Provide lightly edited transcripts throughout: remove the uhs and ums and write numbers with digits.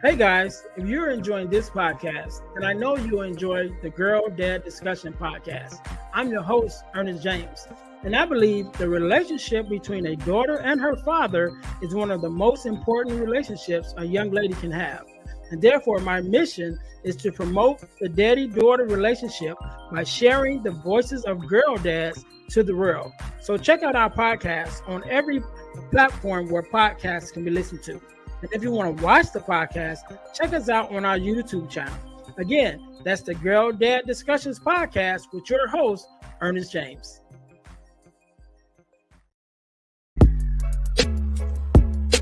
Hey guys, if you're enjoying this podcast, then I know you enjoy the Girl Dad Discussion Podcast. I'm your host, Ernest James, and I believe the relationship between a daughter and her father is one of the most important relationships a young lady can have. And therefore, my mission is to promote the daddy-daughter relationship by sharing the voices of girl dads to the world. So check out our podcast on every platform where podcasts can be listened to. And if you want to watch the podcast, check us out on our YouTube channel. Again, that's the Girl Dad Discussions Podcast with your host, Ernest James.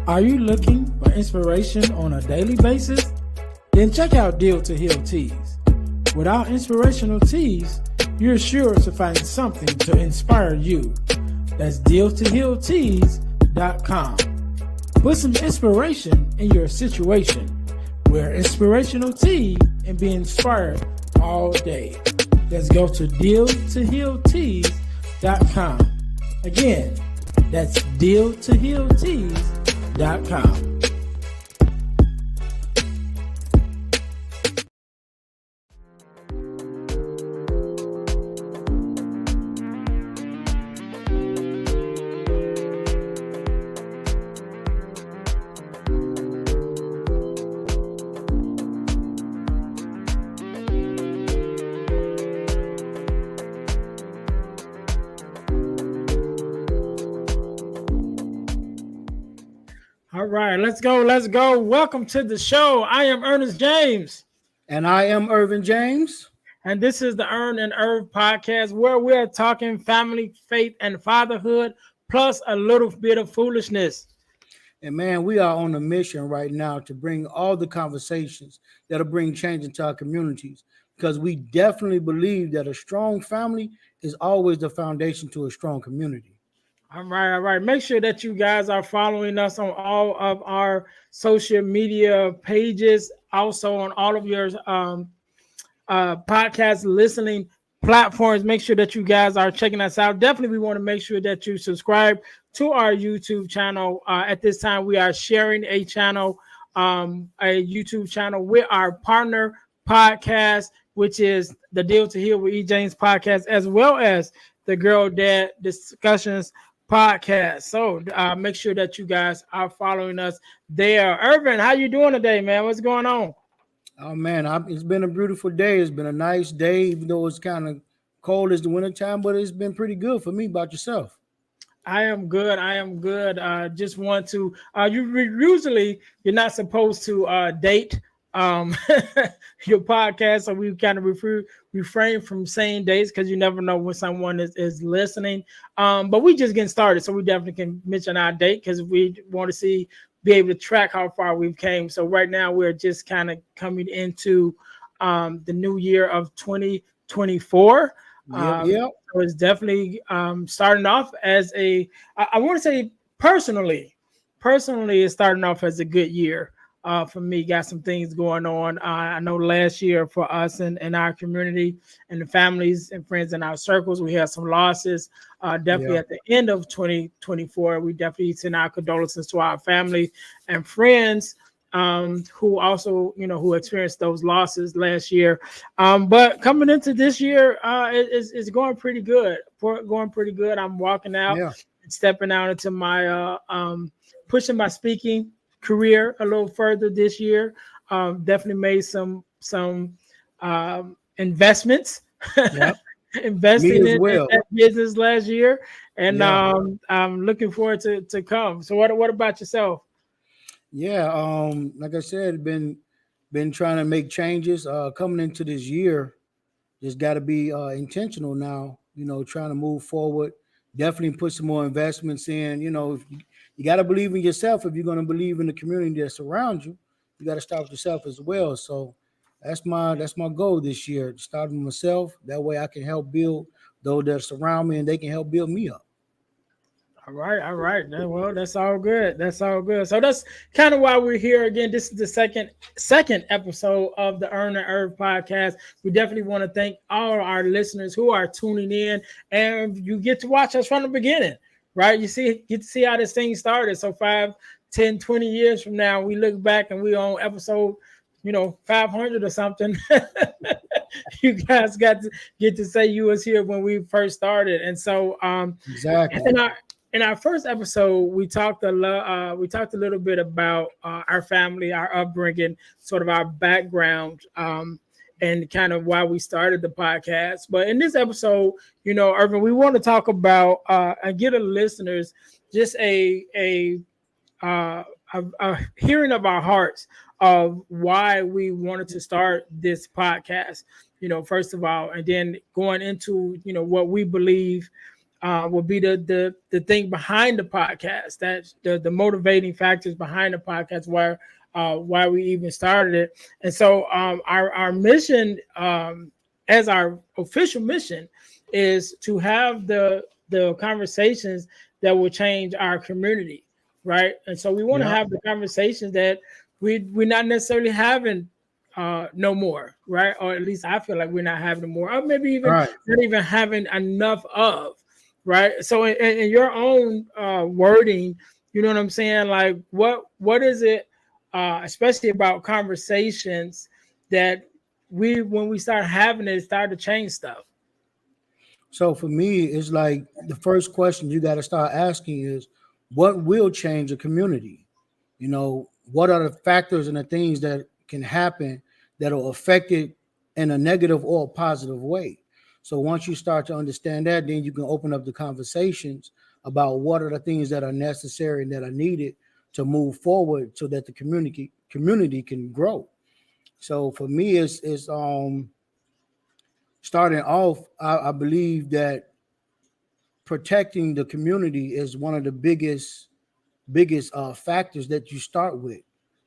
Are you looking for inspiration on a daily basis? Then check out Deal to Heal Tees. With our inspirational tees, you're sure to find something to inspire you. That's dealtohealtees.com. Put some inspiration in your situation. Wear inspirational tea and be inspired all day. Let's go to dealtohealtees.com. Again, that's dealtohealtees.com. All right, let's go. Welcome to the show. I am Ernest James. And I am Ervin James. And this is the Earn Erv Podcast, where we're talking family, faith, and fatherhood, plus a little bit of foolishness. And man, we are on a mission right now to bring all the conversations that'll bring change into our communities, because we definitely believe that a strong family is always the foundation to a strong community. All right. Make sure that you guys are following us on all of our social media pages, also on all of your podcast listening platforms. Make sure that you guys are checking us out. Definitely, we want to make sure that you subscribe to our YouTube channel. At this time, we are sharing a channel, a YouTube channel with our partner podcast, which is the Deal to Heal with E. James podcast, as well as the Girl Dad Discussions podcast. So make sure that you guys are following us there. Ervin, how you doing today, man? What's going on? Oh man, it's been a beautiful day. It's been a nice day, even though it's kind of cold as the wintertime, but it's been pretty good for me. About yourself? I am good. Just want to usually you're not supposed to date your podcast, so we kind of refrain from saying dates because you never know when someone is listening, but we just getting started, so we definitely can mention our date because we want to be able to track how far we've came. So right now we're just kind of coming into the new year of 2024. So it's definitely starting off as I want to say personally it's starting off as a good year. For me, got some things going on. I know last year for us and our community and the families and friends in our circles, we had some losses. Definitely at the end of 2024, we definitely send our condolences to our family and friends who also, who experienced those losses last year. But coming into this year, it's going pretty good. I'm walking out and stepping out into my pushing my speaking career a little further this year. Definitely made some investments. Investing in that business last year, and I'm looking forward to come. So what about yourself? Like I said, been trying to make changes coming into this year. Just got to be intentional now, trying to move forward. Definitely put some more investments in. You got to believe in yourself. If you're going to believe in the community that's around you, you got to start with yourself as well. So that's my goal this year, to start with myself. That way I can help build those that surround me, and they can help build me up. All right. Well, that's all good. So that's kind of why we're here again. This is the second episode of the Earn Erv Podcast. We definitely want to thank all our listeners who are tuning in, and you get to watch us from the beginning. Right, get to see how this thing started. So 5 10, 20 years from now, we look back and we on episode, 500 or something. You guys get to say you was here when we first started. And so Exactly. in our first episode, we talked a little bit about our family, our upbringing, sort of our background, and kind of why we started the podcast. But in this episode, Ervin, we want to talk about and get the listeners just a hearing of our hearts of why we wanted to start this podcast, first of all, and then going into, what we believe will be the thing behind the podcast, that the motivating factors behind the podcast, why we even started it. And so our mission, as our official mission, is to have the conversations that will change our community, right? And so we want to have the conversations that we're not necessarily having no more, right? Or at least I feel like we're not having more, or maybe even not even having enough of, right? So in your own wording, you know what I'm saying? Like what is it, especially about conversations that when we start having it, start to change stuff? So for me, it's like the first question you got to start asking is, what will change a community? What are the factors and the things that can happen that will affect it in a negative or a positive way? So once you start to understand that, then you can open up the conversations about what are the things that are necessary and that are needed to move forward so that the community can grow. So for me, it's starting off, I believe that protecting the community is one of the biggest factors that you start with,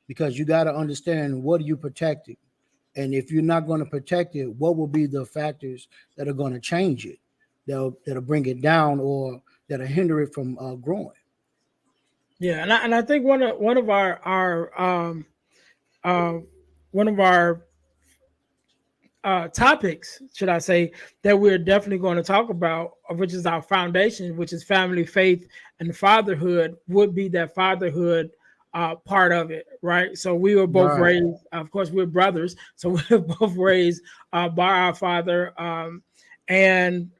because you got to understand what are you protecting, and if you're not going to protect it, what will be the factors that are going to change it, that'll bring it down or that'll hinder it from growing. Yeah, and I think one of our topics, should I say, that we're definitely going to talk about, which is our foundation, which is family, faith, and fatherhood, would be that fatherhood part of it, right? So we were both raised, of course, we're brothers, so we were both raised by our father. And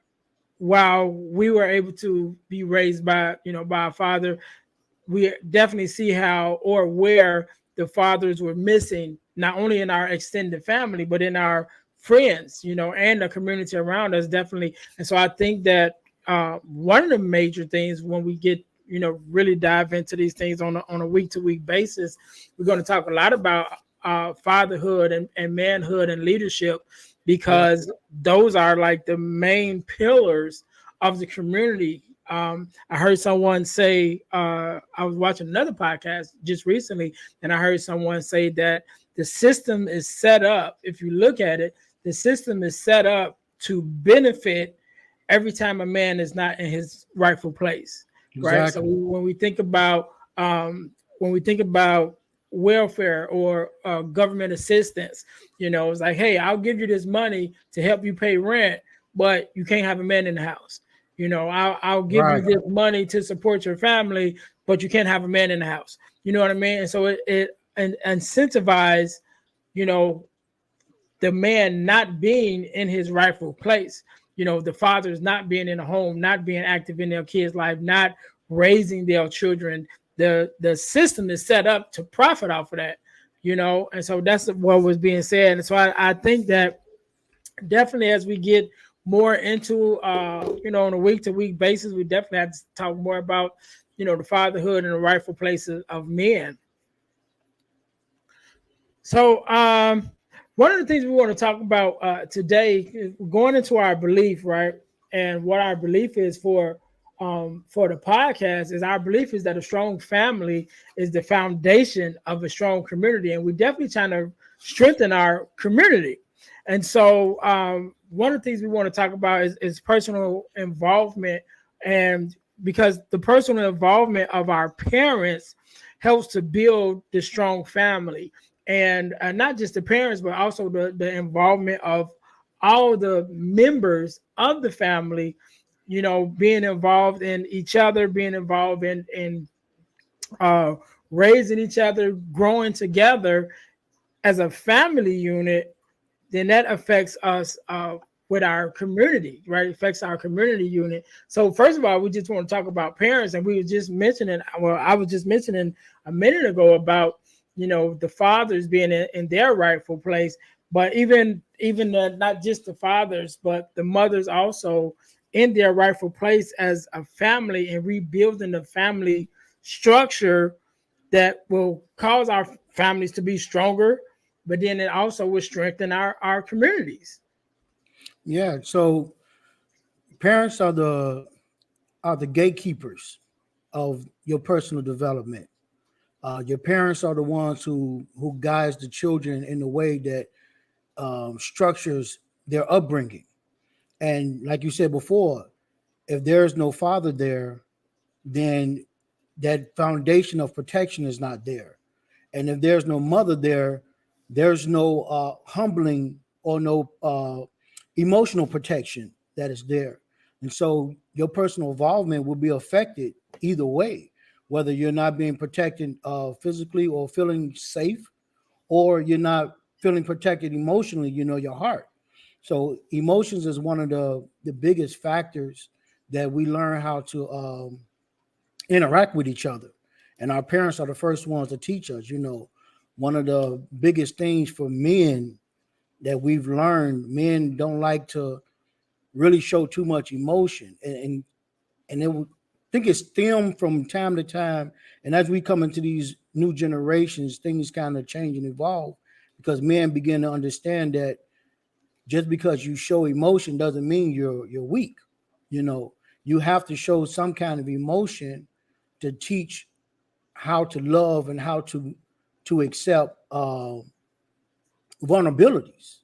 while we were able to be raised by our father, we definitely see how or where the fathers were missing, not only in our extended family, but in our friends, and the community around us, definitely. And so I think that one of the major things when we get, really dive into these things on a week-to-week basis, we're going to talk a lot about fatherhood and manhood and leadership, because those are like the main pillars of the community. I heard someone say, I was watching another podcast just recently, and I heard someone say that the system is set up, if you look at it, the system is set up to benefit every time a man is not in his rightful place, right? So when we think about welfare or government assistance, it's like, hey, I'll give you this money to help you pay rent, but you can't have a man in the house. I'll give you this money to support your family, but you can't have a man in the house. You know what I mean? And so it incentivizes, the man not being in his rightful place. The fathers not being in the home, not being active in their kids' life, not raising their children. The system is set up to profit off of that, and so that's what was being said. And so I think that definitely as we get more into on a week-to-week basis, we definitely have to talk more about the fatherhood and the rightful places of men. So one of the things we want to talk about today is going into our belief, right? And what our belief is for the podcast is, our belief is that a strong family is the foundation of a strong community, and we're definitely trying to strengthen our community. And so one of the things we want to talk about is personal involvement, and because the personal involvement of our parents helps to build the strong family. And not just the parents, but also the involvement of all the members of the family, being involved in each other, being involved in uh, raising each other, growing together as a family unit, then that affects us with our community, right? It affects our community unit. So first of all, we just want to talk about parents, and we were just mentioning, well, I was just mentioning a minute ago about, the fathers being in their rightful place, but even not just the fathers, but the mothers also in their rightful place as a family, and rebuilding the family structure that will cause our families to be stronger, but then it also will strengthen our communities. Yeah. So parents are the gatekeepers of your personal development. Your parents are the ones who guides the children in the way that structures their upbringing. And like you said before, if there is no father there, then that foundation of protection is not there. And if there's no mother there, there's no humbling or no emotional protection that is there. And so your personal involvement will be affected either way, whether you're not being protected physically or feeling safe, or you're not feeling protected emotionally, your heart. So emotions is one of the biggest factors that we learn how to interact with each other. And our parents are the first ones to teach us. One of the biggest things for men that we've learned, men don't like to really show too much emotion. And I think it's stemmed from time to time. And as we come into these new generations, things kind of change and evolve, because men begin to understand that just because you show emotion doesn't mean you're weak. You know, you have to show some kind of emotion to teach how to love and how to accept vulnerabilities.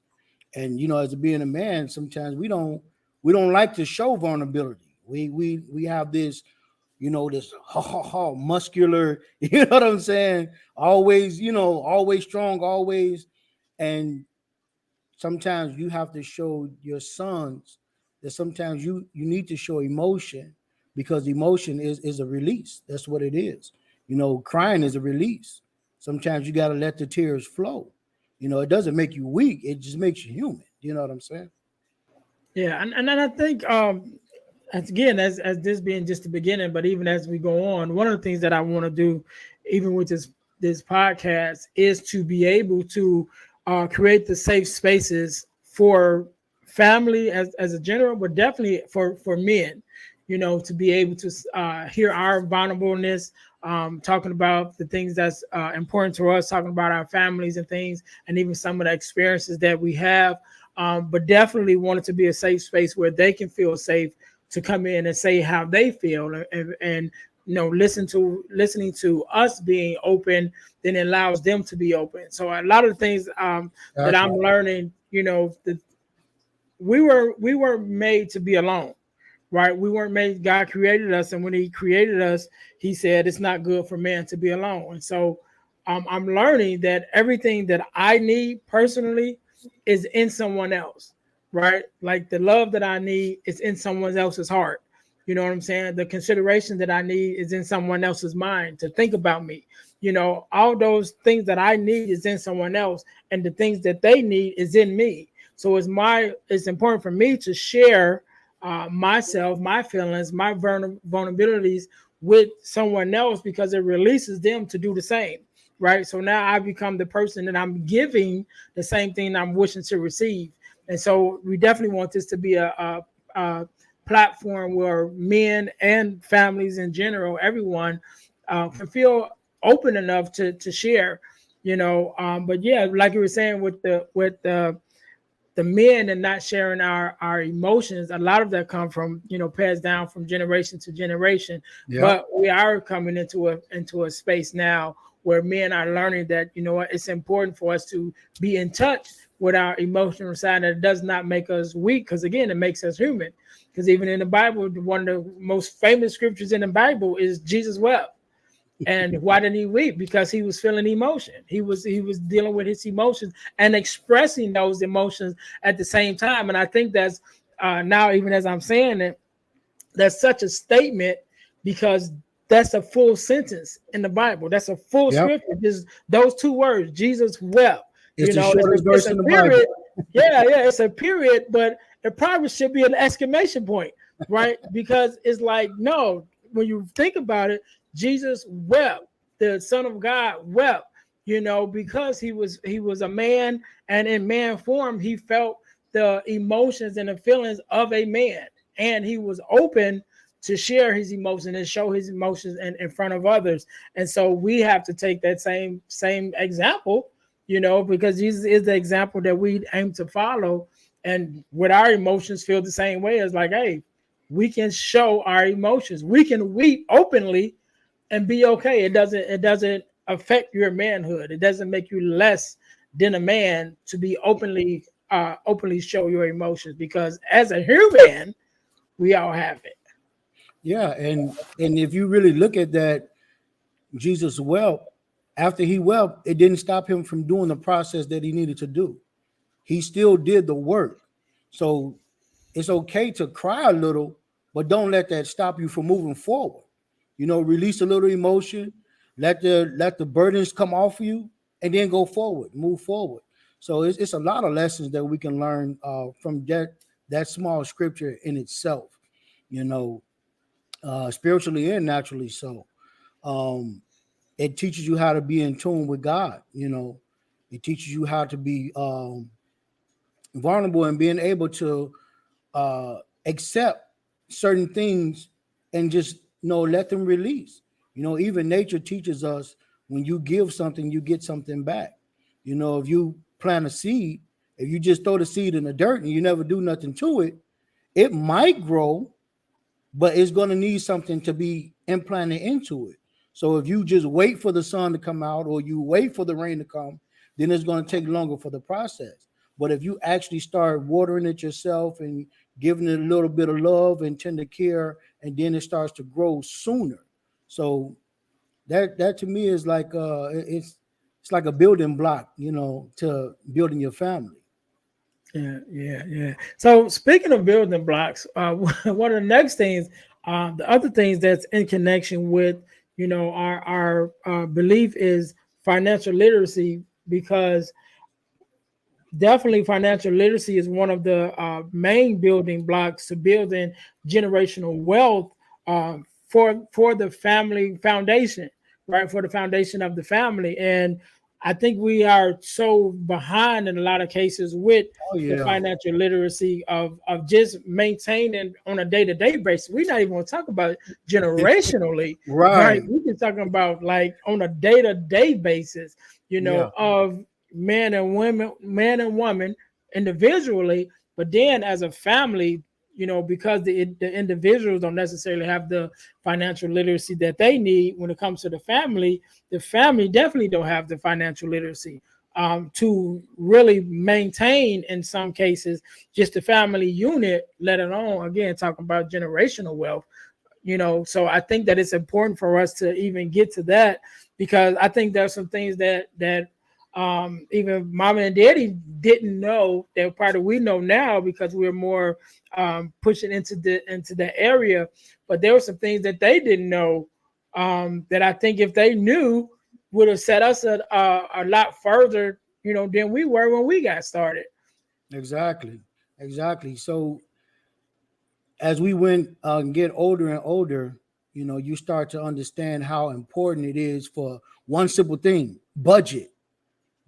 And as being a man, sometimes we don't like to show vulnerability. We have this, this muscular, you know what I'm saying? Always, always strong, always. And sometimes you have to show your sons that sometimes you need to show emotion, because emotion is a release. That's what it is. Crying is a release. Sometimes you got to let the tears flow. It doesn't make you weak. It just makes you human. You know what I'm saying? Yeah, and I think as this being just the beginning, but even as we go on, one of the things that I want to do, even with this podcast, is to be able to create the safe spaces for family as a general, but definitely for men, to be able to hear our vulnerableness, talking about the things that's important to us, talking about our families and things, and even some of the experiences that we have. But definitely wanted to be a safe space where they can feel safe to come in and say how they feel, and listening to us being open then allows them to be open. So a lot of the things that I'm Exactly. learning, that we were made to be alone, right? We weren't made. God created us, and when He created us, He said it's not good for man to be alone. And so I'm learning that everything that I need personally is in someone else, right? Like the love that I need is in someone else's heart. You know what I'm saying? The consideration that I need is in someone else's mind to think about me. All those things that I need is in someone else, and the things that they need is in me. So it's important for me to share myself, my feelings, my vulnerabilities with someone else, because it releases them to do the same, right? So now I become the person that I'm giving the same thing I'm wishing to receive. And so we definitely want this to be a platform where men and families in general, everyone can feel open enough to share, but yeah, like you were saying with the men and not sharing our emotions, a lot of that come from passed down from generation to generation. Yep. But we are coming into a space now where men are learning that what, it's important for us to be in touch with our emotional side. And it does not make us weak, because again, it makes us human. Because even in the Bible, one of the most famous scriptures in the Bible is Jesus wept. And why did he weep? Because he was feeling emotion. He was dealing with his emotions and expressing those emotions at the same time. And I think that's now, even as I'm saying it, that's such a statement, because that's a full sentence in the Bible. That's a full Yep. scripture. Just those two words, Jesus wept. It's the It's shortest it's verse a in the period. Bible. Yeah, it's a period, but it probably should be an exclamation point, right? Because it's like, no, when you think about it, Jesus wept. The Son of God wept, because he was a man, and in man form, he felt the emotions and the feelings of a man, and he was open to share his emotions and show his emotions in front of others. And so we have to take that same example, because Jesus is the example that we aim to follow. And with our emotions feel the same way, as like, hey, we can show our emotions. We can weep openly and be okay. It doesn't affect your manhood. It doesn't make you less than a man to be openly show your emotions, because as a human, we all have it. Yeah, and if you really look at that, Jesus wept. After he wept, it didn't stop him from doing the process that he needed to do. He still did the work. So it's okay to cry a little, but don't let that stop you from moving forward. Release a little emotion, let the burdens come off you, and then go forward, move forward. So it's a lot of lessons that we can learn from that small scripture in itself, you know, spiritually and naturally. So it teaches you how to be in tune with God. It teaches you how to be vulnerable and being able to accept certain things and just let them release. Even nature teaches us, when you give something, you get something back. If you plant a seed, if you just throw the seed in the dirt and you never do nothing to it, it might grow, but it's going to need something to be implanted into it. So if you just wait for the sun to come out, or you wait for the rain to come, then it's going to take longer for the process. But if you actually start watering it yourself and giving it a little bit of love and tender care, and then it starts to grow sooner. So that to me is like it's like a building block, to building your family. Yeah. So speaking of building blocks, one of the next things, the other things that's in connection with, our belief is financial literacy, because definitely financial literacy is one of the main building blocks to building generational wealth, for the family foundation, right? For the foundation of the family. And I think we are so behind in a lot of cases with Oh the yeah. financial literacy of just maintaining on a day-to-day basis. We're not even going to talk about generationally, right? Right. We can talk about like on a day-to-day basis, Yeah. of man and woman individually, but then as a family, because the individuals don't necessarily have the financial literacy that they need when it comes to the family definitely don't have the financial literacy to really maintain, in some cases, just the family unit, let alone, again, talking about generational wealth. So I think that it's important for us to even get to that, because I think there's some things that even mama and daddy didn't know that probably we know now, because we're more pushing into the area. But there were some things that they didn't know, that I think if they knew, would have set us a lot further, than we were when we got started. Exactly. So as we went get older and older, you start to understand how important it is for one simple thing: budget.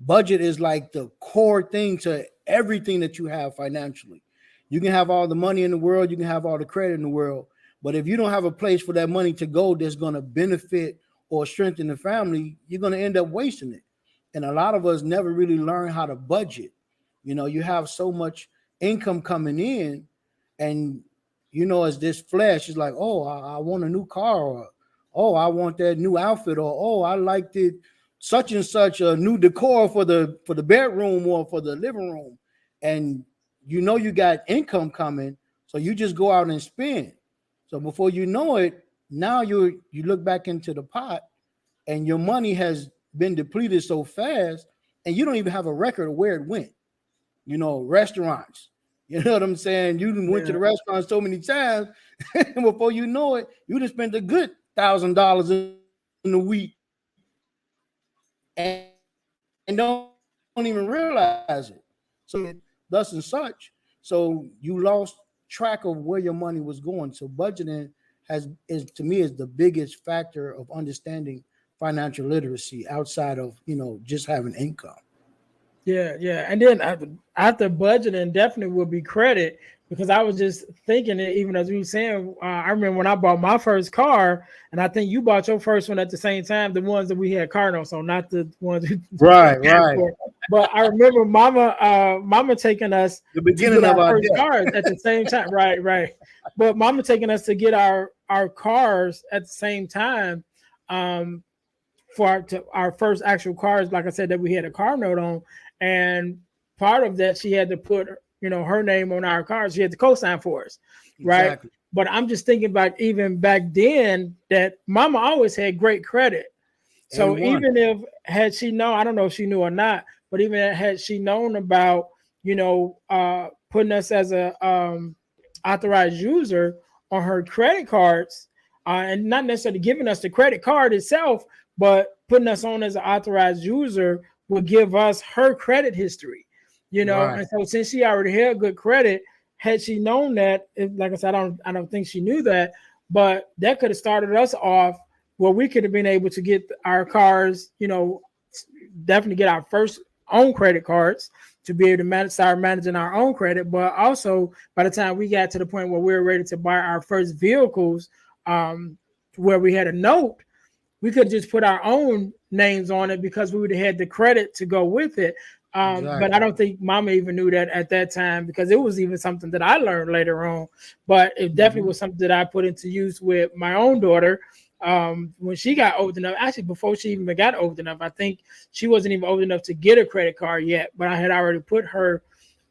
Budget is like the core thing to everything that you have financially. You can have all the money in the world, you can have all the credit in the world, but if you don't have a place for that money to go that's going to benefit or strengthen the family, you're going to end up wasting it. And a lot of us never really learn how to budget. You have so much income coming in, and as this flesh is like, oh, I want a new car, or oh, I want that new outfit, or oh, I liked it, such and such a new decor for the bedroom or for the living room. And you got income coming, so you just go out and spend. So before you know it, now you look back into the pot, and your money has been depleted so fast, and you don't even have a record of where it went. Restaurants. You know what I'm saying? You went to Yeah. the restaurant so many times, and before you know it, you just spent a good $1,000 in a week and don't even realize it. So thus and such. So you lost track of where your money was going. So budgeting is to me is the biggest factor of understanding financial literacy outside of just having income. Yeah. And then after budgeting, definitely will be credit because I was just thinking that even as we were saying, I remember when I bought my first car, and I think you bought your first one at the same time, the ones that we had car notes on, not the ones who Right. But I remember Mama taking us The to beginning get of our our first day. cars at the same time. Right. But Mama taking us to get our cars at the same time. For our first actual cars, like I said, that we had a car note on, and part of that she had to put her name on our cars. She had to co-sign for us, right? Exactly. But I'm just thinking about even back then that Mama always had great credit. So A1. even if had she known, I don't know if she knew or not, but even had she known about putting us as a authorized user on her credit cards, and not necessarily giving us the credit card itself, but putting us on as an authorized user will give us her credit history, Right. And so since she already had good credit, had she known that, like I said, I don't think she knew that, but that could have started us off where we could have been able to get our cars, definitely get our first own credit cards to be able to start managing our own credit. But also by the time we got to the point where we were ready to buy our first vehicles, where we had a note, we could just put our own names on it because we would have had the credit to go with it. But I don't think Mama even knew that at that time because it was even something that I learned later on. But it definitely was something that I put into use with my own daughter when she got old enough. Actually, before she even got old enough, I think she wasn't even old enough to get a credit card yet. But I had already put her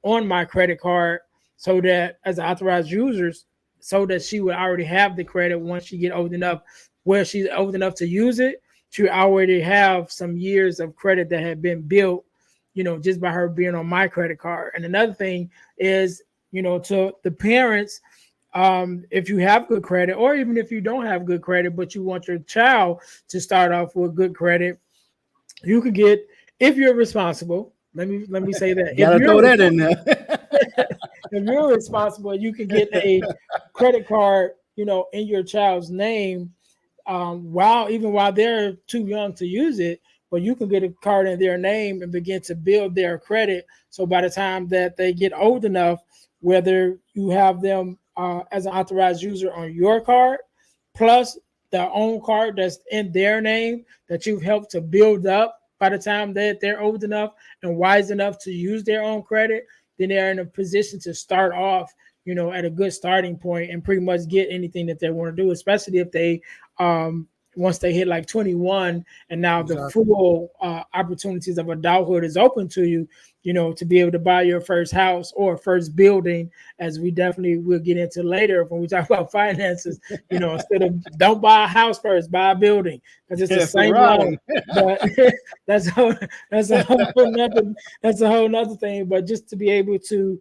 on my credit card so that as authorized users, so that she would already have the credit once she get old enough, where she's old enough to use it. She already have some years of credit that had been built, just by her being on my credit card. And another thing is, to the parents, if you have good credit, or even if you don't have good credit, but you want your child to start off with good credit, you could get, if you're responsible. Let me say that. Gotta throw that in there. If you're responsible, you can get a credit card, in your child's name, while they're too young to use it. But you can get a card in their name and begin to build their credit. So by the time that they get old enough, whether you have them as an authorized user on your card, plus their own card that's in their name that you've helped to build up, by the time that they're old enough and wise enough to use their own credit, then they're in a position to start off, at a good starting point and pretty much get anything that they want to do, especially if they once they hit like 21 and now the full opportunities of adulthood is open to you, to be able to buy your first house or first building, as we definitely will get into later when we talk about finances. Instead of don't buy a house first, buy a building, because it's the same loan. But that's a whole nother thing. But just to be able to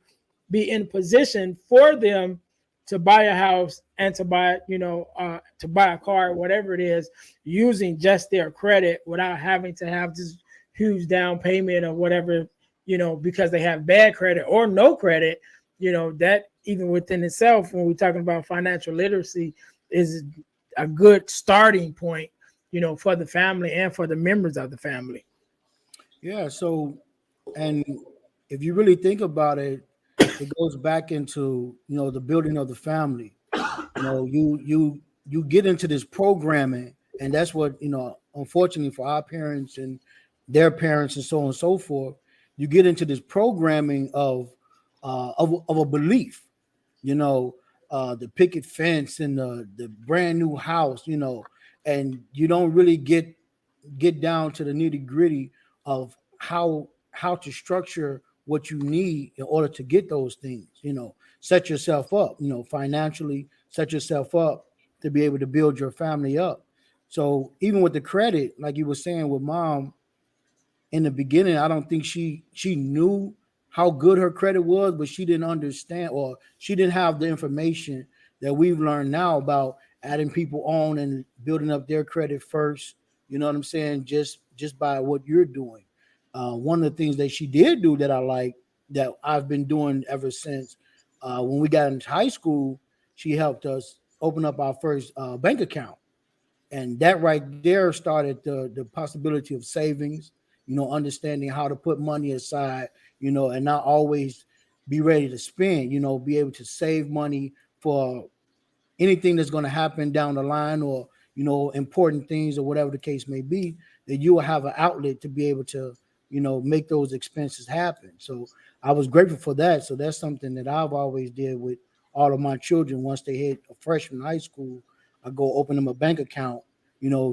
be in position for them to buy a house and to buy a car, whatever it is, using just their credit without having to have this huge down payment or whatever, because they have bad credit or no credit, that even within itself, when we're talking about financial literacy, is a good starting point, for the family and for the members of the family. Yeah. So, and if you really think about it, it goes back into the building of the family. You get into this programming, and that's what unfortunately for our parents and their parents and so on and so forth, you get into this programming of a belief, the picket fence and the brand new house, and you don't really get down to the nitty gritty of how to structure what you need in order to get those things. Set yourself up, financially, set yourself up to be able to build your family up. So even with the credit, like you were saying with mom in the beginning, I don't think she knew how good her credit was, but she didn't understand, or she didn't have the information that we've learned now about adding people on and building up their credit first. You know what I'm saying? Just by what you're doing. One of the things that she did do that I like, that I've been doing ever since when we got into high school, she helped us open up our first bank account. And that right there started the possibility of savings, understanding how to put money aside, and not always be ready to spend, be able to save money for anything that's going to happen down the line, or important things, or whatever the case may be, that you will have an outlet to be able to make those expenses happen. So I was grateful for that. So that's something that I've always did with all of my children. Once they hit a freshman high school, I go open them a bank account,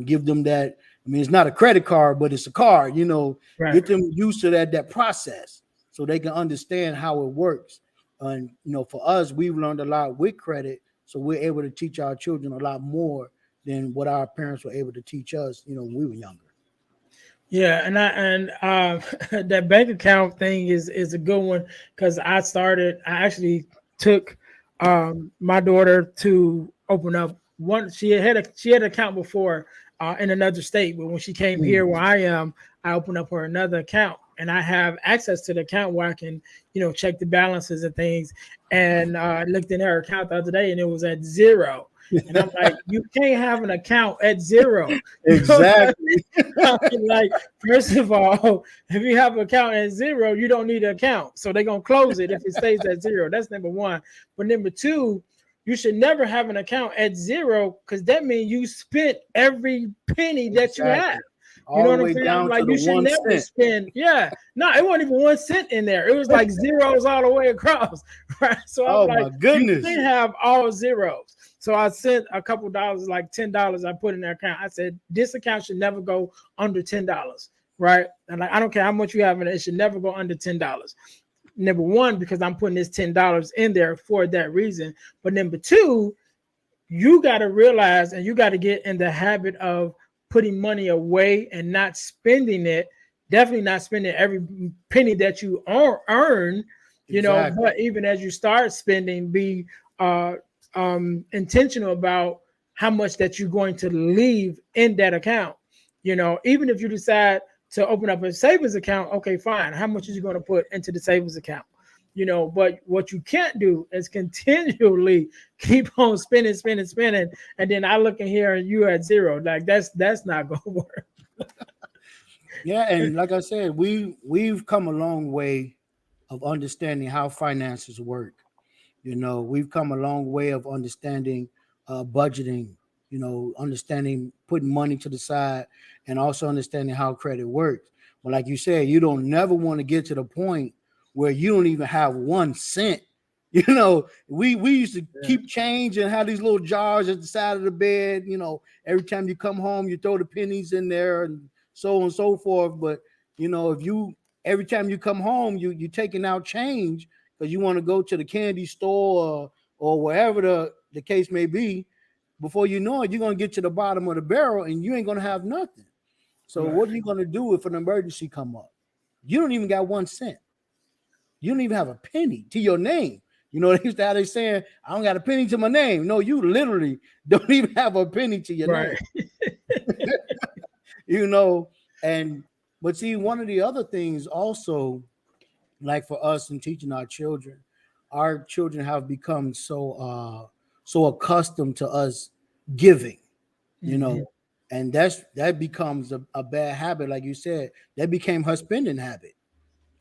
give them that. I mean, it's not a credit card, but it's a card, Right. get them used to that process so they can understand how it works. And for us, we've learned a lot with credit, so we're able to teach our children a lot more than what our parents were able to teach us, when we were younger. Yeah, that bank account thing is a good one, because I actually took my daughter to open up one. She had an account before in another state, but when she came here where I am, I opened up her another account, and I have access to the account where I can check the balances and things. And I looked in her account the other day, and it was at zero. And I'm like, you can't have an account at zero. Exactly. Like, first of all, if you have an account at zero, you don't need an account. So they're going to close it if it stays at zero. That's number one. But number two, you should never have an account at zero, because that means you spent every penny that you have. You know what I'm saying? I'm like, you should never spend. Yeah, no, it wasn't even 1 cent in there. It was like zeros all the way across. Right. So I'm like, my goodness, you can't have all zeros. So I sent a couple dollars, like $10. I put in their account. I said, this account should never go under $10. Right. And like, I don't care how much you have in it, it should never go under $10. Number one, because I'm putting this $10 in there for that reason. But number two, you got to realize, and you got to get in the habit of putting money away and not spending it. Definitely not spending every penny that you earn, but even as you start spending, be intentional about how much that you're going to leave in that account. Even if you decide to open up a savings account, okay, fine. How much is you going to put into the savings account? But what you can't do is continually keep on spending, and then I look in here and you at zero. Like, that's not gonna work. Yeah, and like I said, we've come a long way of understanding how finances work. We've come a long way of understanding budgeting, understanding putting money to the side, and also understanding how credit works. But like you said, you don't never want to get to the point where you don't even have 1 cent. We used to keep change and have these little jars at the side of the bed. Every time you come home, you throw the pennies in there and so on and so forth. But if every time you come home, you're taking out change because you want to go to the candy store or wherever the case may be. Before you know it, you're going to get to the bottom of the barrel and you ain't going to have nothing. So what are you going to do if an emergency come up? You don't even got 1 cent. You don't even have a penny to your name. How they saying, I don't got a penny to my name. No, you literally don't even have a penny to your name. But see, one of the other things also, like for us in teaching our children have become so accustomed to us giving, and that becomes a bad habit. Like you said, that became her spending habit.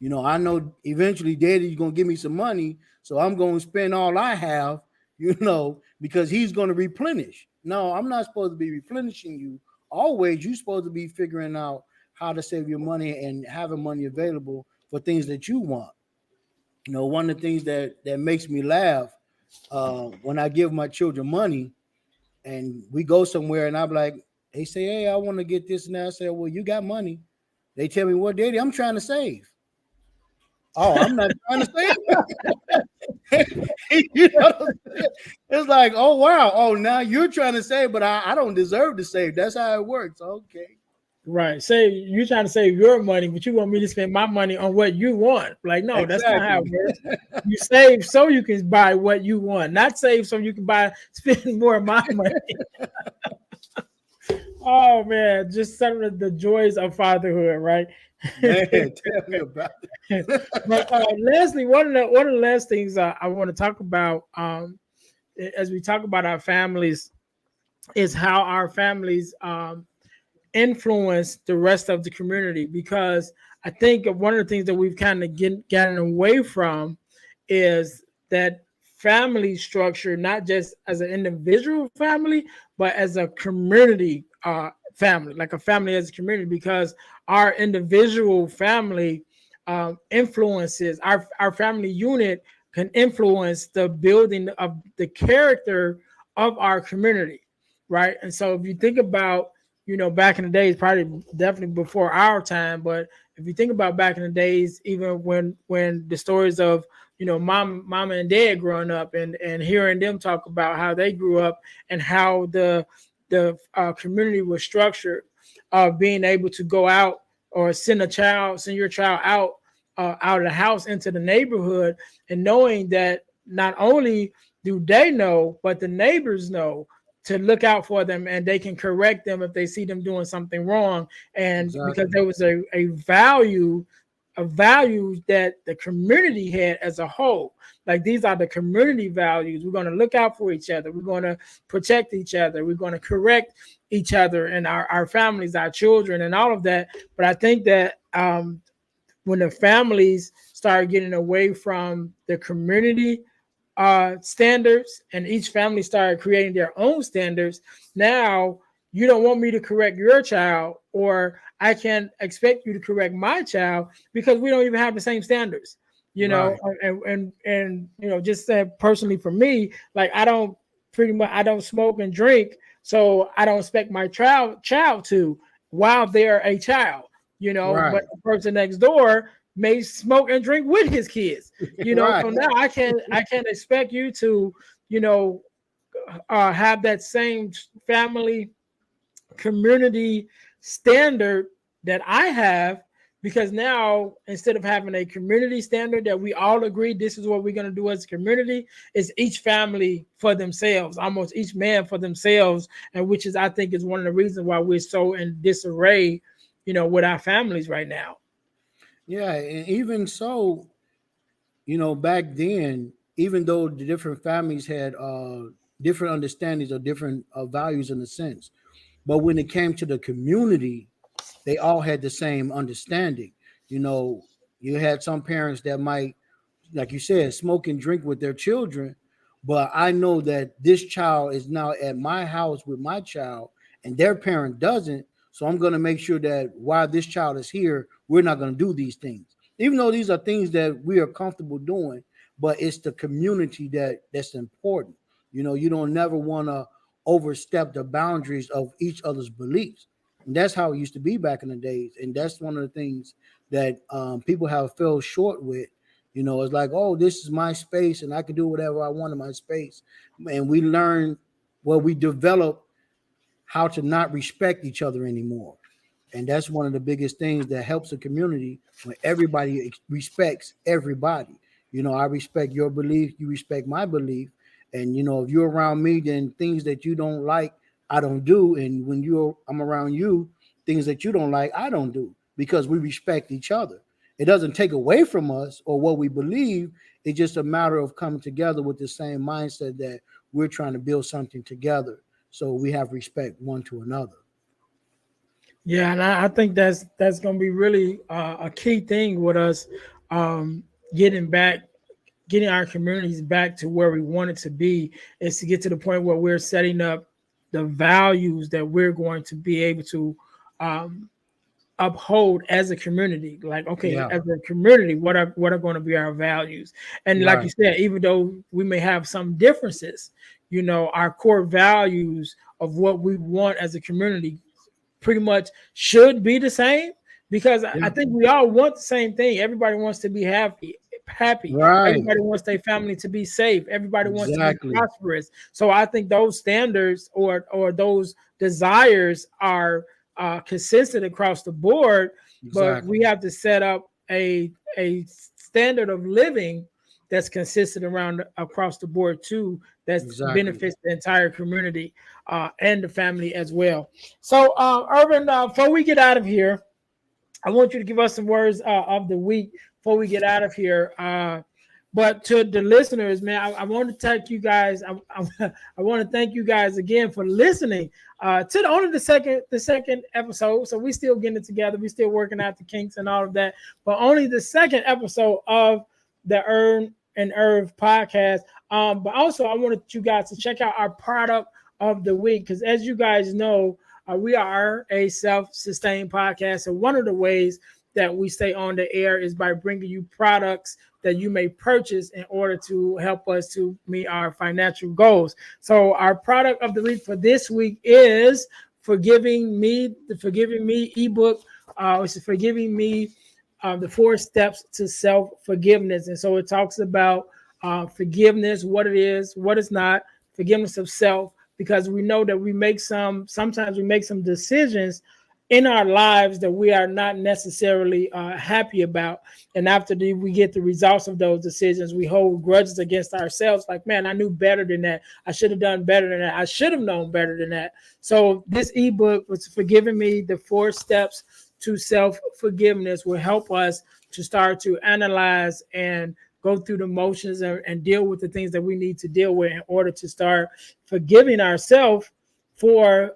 I know eventually daddy's going to give me some money, so I'm going to spend all I have, because he's going to replenish. No, I'm not supposed to be replenishing you. Always, you're supposed to be figuring out how to save your money and having money available for things that you want. One of the things that makes me laugh when I give my children money and we go somewhere and I'm like, they say, hey, I want to get this and that. I say, well, you got money. They tell me, what, daddy, I'm trying to save. Oh, I'm not trying to save. It's like, oh, wow. Oh, now you're trying to save, but I don't deserve to save. That's how it works. Okay. Right. Say you're trying to save your money, but you want me to spend my money on what you want. Like, no, that's not how it Exactly. works. You save so you can buy what you want, not save so you can spend more of my money. Oh man, just some of the joys of fatherhood, right? Man, tell me about it. But Leslie, one of the last things I want to talk about, as we talk about our families, is how our families influence the rest of the community. Because I think one of the things that we've kind of gotten away from is that family structure, not just as an individual family, but as a community family, like a family as a community, because our individual family influences our family unit can influence the building of the character of our community, right? And so if you think about, back in the days, probably definitely before our time, but if you think about back in the days, even when the stories of, mama and dad growing up, and hearing them talk about how they grew up and how the community was structured, of being able to go out or send your child out of the house into the neighborhood, and knowing that not only do they know, but the neighbors know to look out for them, and they can correct them if they see them doing something wrong. And because Exactly. there was a value that the community had as a whole. Like, these are the community values. We're going to look out for each other. We're going to protect each other. We're going to correct each other and our families, our children, and all of that. But I think that when the families start getting away from the community standards, and each family started creating their own standards, now you don't want me to correct your child, or I can't expect you to correct my child, because we don't even have the same standards. Right. And just personally for me, like, I don't smoke and drink, so I don't expect my child to, while they're a child, Right. but the person next door may smoke and drink with his kids. Right. So now I can't expect you to, you know, have that same family community standard that I have, because now, instead of having a community standard that we all agree this is what we're going to do as a community, is each family for themselves, almost each man for themselves, and which is, I think, is one of the reasons why we're so in disarray, with our families right now. Yeah, and even so, back then, even though the different families had different understandings or different values in a sense, but when it came to the community, they all had the same understanding. You know, you had some parents that might, like you said, smoke and drink with their children, but I know that this child is now at my house with my child, and their parent doesn't. So I'm going to make sure that while this child is here, we're not going to do these things, even though these are things that we are comfortable doing. But it's the community that's important. You don't never want to overstep the boundaries of each other's beliefs. And that's how it used to be back in the days. And that's one of the things that people have fell short with. It's like, oh, this is my space and I can do whatever I want in my space. And we develop how to not respect each other anymore. And that's one of the biggest things that helps a community, when everybody respects everybody. I respect your belief, you respect my belief. And if you're around me, then things that you don't like, I don't do. And when I'm around you, things that you don't like, I don't do, because we respect each other. It doesn't take away from us or what we believe. It's just a matter of coming together with the same mindset that we're trying to build something together. So we have respect one to another. Yeah, and I think that's going to be really a key thing with us, um, getting back, getting our communities back to where we want it to be, is to get to the point where we're setting up the values that we're going to be able to um, uphold as a community. Like, okay, Yeah. as a community, what are going to be our values? And like you Right. said, even though we may have some differences, our core values of what we want as a community pretty much should be the same, because I Yeah. think we all want the same thing. Everybody wants to be happy. Right. Everybody wants their family to be safe. Everybody wants to be Exactly. prosperous. So I think those standards or those desires are consistent across the board, but Exactly. we have to set up a standard of living that's consistent around across the board too, that Exactly. benefits the entire community and the family as well. So, Ervin, before we get out of here, I want you to give us some words of the week before we get out of here. But to the listeners, man, I want to thank you guys. I want to thank you guys again for listening to only the second episode. So we still getting it together. We still working out the kinks and all of that. But only the second episode of the Earn and Erv podcast. But also, I wanted you guys to check out our product of the week, because as you guys know, we are a self-sustained podcast. And one of the ways that we stay on the air is by bringing you products that you may purchase in order to help us to meet our financial goals. So our product of the week for this week is Forgiving Me, the Forgiving Me ebook. It's Forgiving Me, the 4 steps to self-forgiveness. And so it talks about forgiveness, what it is, what it's not, forgiveness of self, because we know that sometimes we make some decisions in our lives that we are not necessarily happy about. And after we get the results of those decisions, we hold grudges against ourselves. Like, man, I knew better than that. I should have done better than that. I should have known better than that. So this ebook was Forgiving Me, the 4 steps to self-forgiveness, will help us to start to analyze and go through the motions and deal with the things that we need to deal with in order to start forgiving ourselves for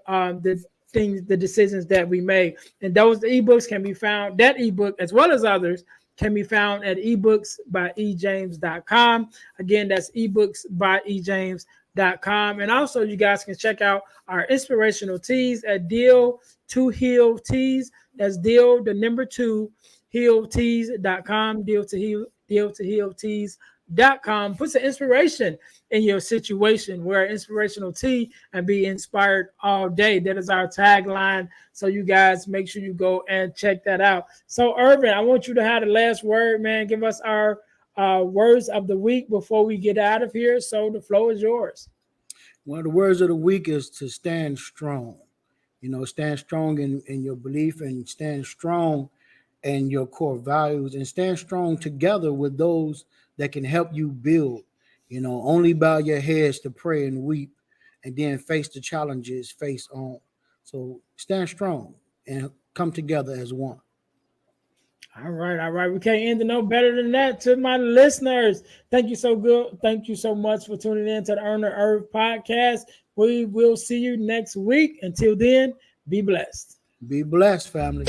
the decisions that we made. And those ebooks can be found, that ebook as well as others can be found at ebooksbyejames.com. Again, that's ebooksbyejames.com. And also you guys can check out our inspirational teas at Deal to Heal Teas. That's Deal, the number 2, healteas.com, Deal to Heal Teas.com. Put some inspiration in your situation. Wear an inspirational tea and be inspired all day. That is our tagline. So you guys make sure you go and check that out. So Ervin, I want you to have the last word, man. Give us our words of the week before we get out of here. So the floor is yours. One of the words of the week is to stand strong. Stand strong in your belief, and stand strong in your core values, and stand strong together with those that can help you build. Only bow your heads to pray and weep, and then face the challenges face on. So stand strong and come together as one. All right. We can't end it no better than that. To my listeners, thank you so much for tuning in to the Earn Erv Podcast. We will see you next week. Until then, be blessed. Be blessed, family.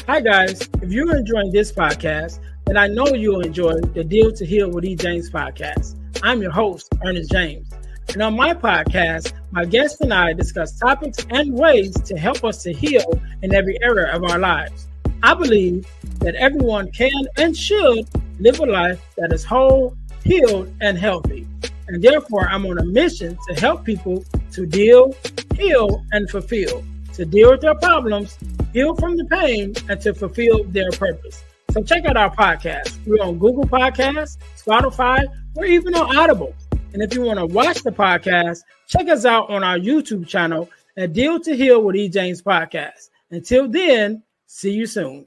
Hi, guys. If you're enjoying this podcast, then I know you'll enjoy the Deal to Heal with E. James podcast. I'm your host, Ernest James. And on my podcast, my guests and I discuss topics and ways to help us to heal in every area of our lives. I believe that everyone can and should live a life that is whole, healed, and healthy. And therefore, I'm on a mission to help people to deal, heal, and fulfill, to deal with their problems, heal from the pain, and to fulfill their purpose. So check out our podcast. We're on Google Podcasts, Spotify, or even on Audible. And if you want to watch the podcast, check us out on our YouTube channel at Deal to Heal with E. James Podcast. Until then, see you soon.